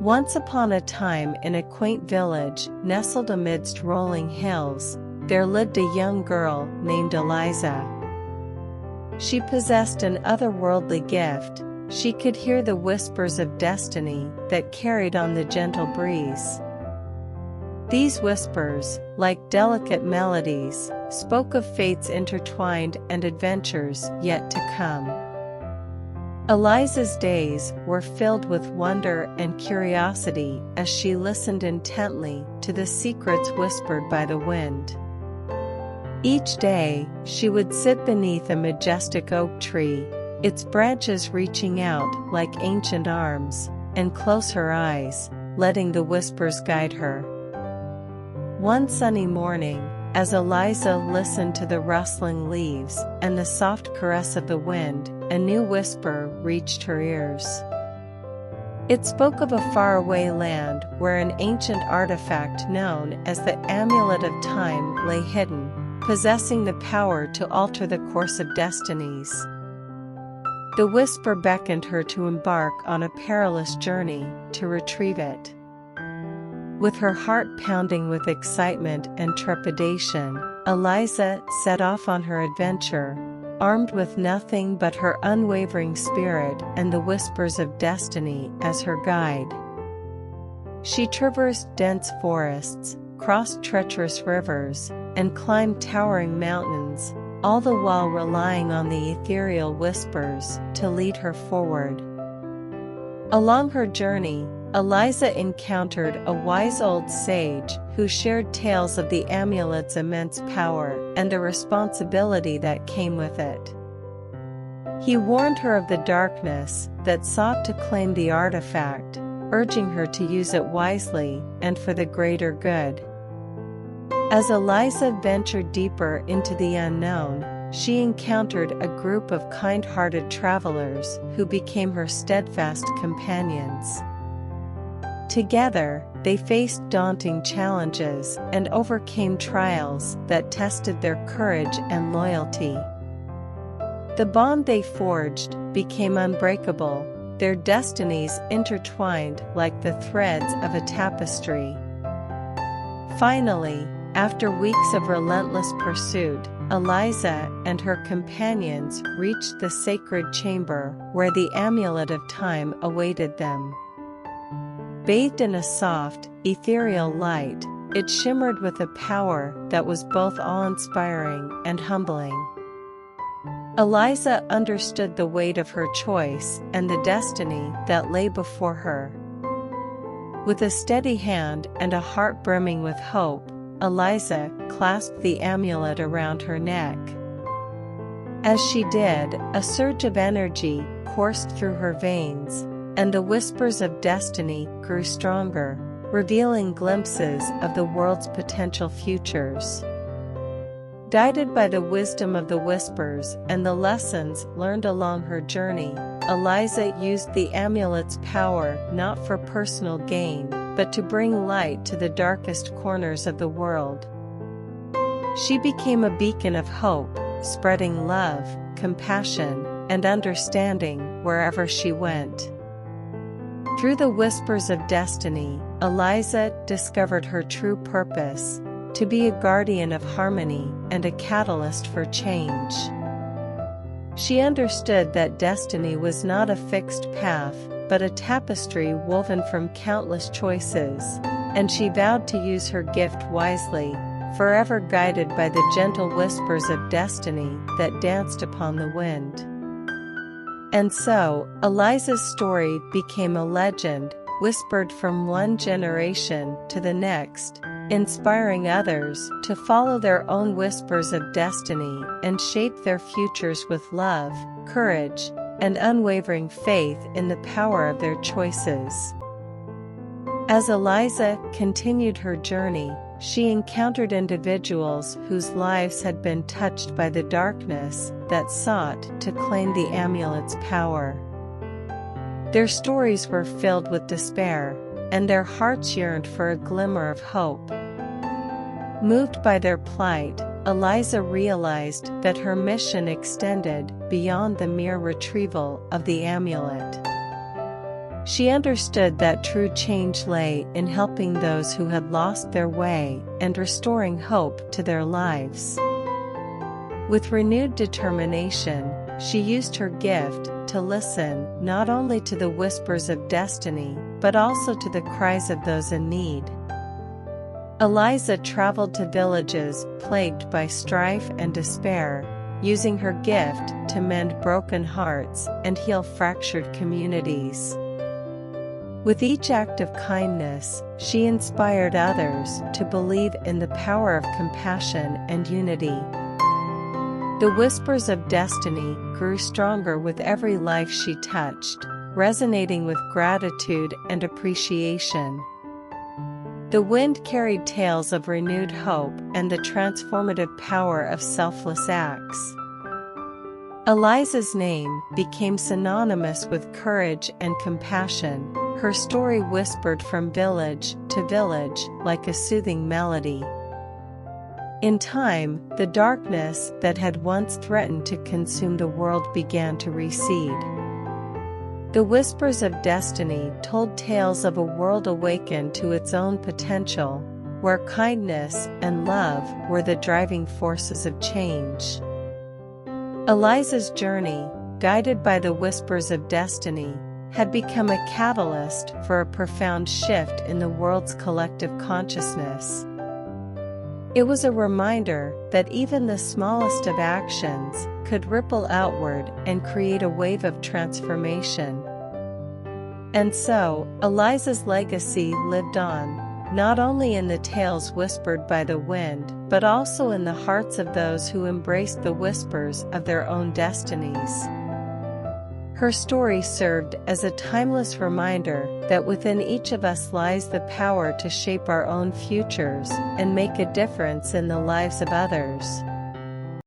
Once upon a time, in a quaint village nestled amidst rolling hills, there lived a young girl named Eliza. She possessed an otherworldly gift. She could hear the whispers of destiny that carried on the gentle breeze. These whispers, like delicate melodies, spoke of fates intertwined and adventures yet to come. Eliza's days were filled with wonder and curiosity as she listened intently to the secrets whispered by the wind. Each day, she would sit beneath a majestic oak tree, its branches reaching out like ancient arms, and close her eyes, letting the whispers guide her. One sunny morning, as Eliza listened to the rustling leaves and the soft caress of the wind, a new whisper reached her ears. It spoke of a faraway land where an ancient artifact known as the Amulet of Time lay hidden, possessing the power to alter the course of destinies. The whisper beckoned her to embark on a perilous journey to retrieve it. With her heart pounding with excitement and trepidation, Eliza set off on her adventure, armed with nothing but her unwavering spirit and the whispers of destiny as her guide. She traversed dense forests, crossed treacherous rivers, and climbed towering mountains, all the while relying on the ethereal whispers to lead her forward. Along her journey, Eliza encountered a wise old sage who shared tales of the amulet's immense power and the responsibility that came with it. He warned her of the darkness that sought to claim the artifact, urging her to use it wisely and for the greater good. As Eliza ventured deeper into the unknown, she encountered a group of kind-hearted travelers who became her steadfast companions. Together, they faced daunting challenges and overcame trials that tested their courage and loyalty. The bond they forged became unbreakable, their destinies intertwined like the threads of a tapestry. Finally, after weeks of relentless pursuit, Eliza and her companions reached the sacred chamber where the Amulet of Time awaited them. Bathed in a soft, ethereal light, it shimmered with a power that was both awe-inspiring and humbling. Eliza understood the weight of her choice and the destiny that lay before her. With a steady hand and a heart brimming with hope, Eliza clasped the amulet around her neck. As she did, a surge of energy coursed through her veins, and the whispers of destiny grew stronger, revealing glimpses of the world's potential futures. Guided by the wisdom of the whispers and the lessons learned along her journey, Eliza used the amulet's power not for personal gain, but to bring light to the darkest corners of the world. She became a beacon of hope, spreading love, compassion, and understanding wherever she went. Through the whispers of destiny, Eliza discovered her true purpose: to be a guardian of harmony and a catalyst for change. She understood that destiny was not a fixed path, but a tapestry woven from countless choices, and she vowed to use her gift wisely, forever guided by the gentle whispers of destiny that danced upon the wind. And so, Eliza's story became a legend, whispered from one generation to the next, inspiring others to follow their own whispers of destiny and shape their futures with love, courage, and unwavering faith in the power of their choices. As Eliza continued her journey, she encountered individuals whose lives had been touched by the darkness that sought to claim the amulet's power. Their stories were filled with despair, and their hearts yearned for a glimmer of hope. Moved by their plight, Eliza realized that her mission extended beyond the mere retrieval of the amulet. She understood that true change lay in helping those who had lost their way and restoring hope to their lives. With renewed determination, she used her gift to listen not only to the whispers of destiny but also to the cries of those in need. Eliza traveled to villages plagued by strife and despair, using her gift to mend broken hearts and heal fractured communities. With each act of kindness, she inspired others to believe in the power of compassion and unity. The whispers of destiny grew stronger with every life she touched, resonating with gratitude and appreciation. The wind carried tales of renewed hope and the transformative power of selfless acts. Eliza's name became synonymous with courage and compassion, her story whispered from village to village like a soothing melody. In time, the darkness that had once threatened to consume the world began to recede. The whispers of destiny told tales of a world awakened to its own potential, where kindness and love were the driving forces of change. Eliza's journey, guided by the whispers of destiny, had become a catalyst for a profound shift in the world's collective consciousness. It was a reminder that even the smallest of actions could ripple outward and create a wave of transformation. And so, Eliza's legacy lived on, not only in the tales whispered by the wind, but also in the hearts of those who embraced the whispers of their own destinies. Her story served as a timeless reminder that within each of us lies the power to shape our own futures and make a difference in the lives of others.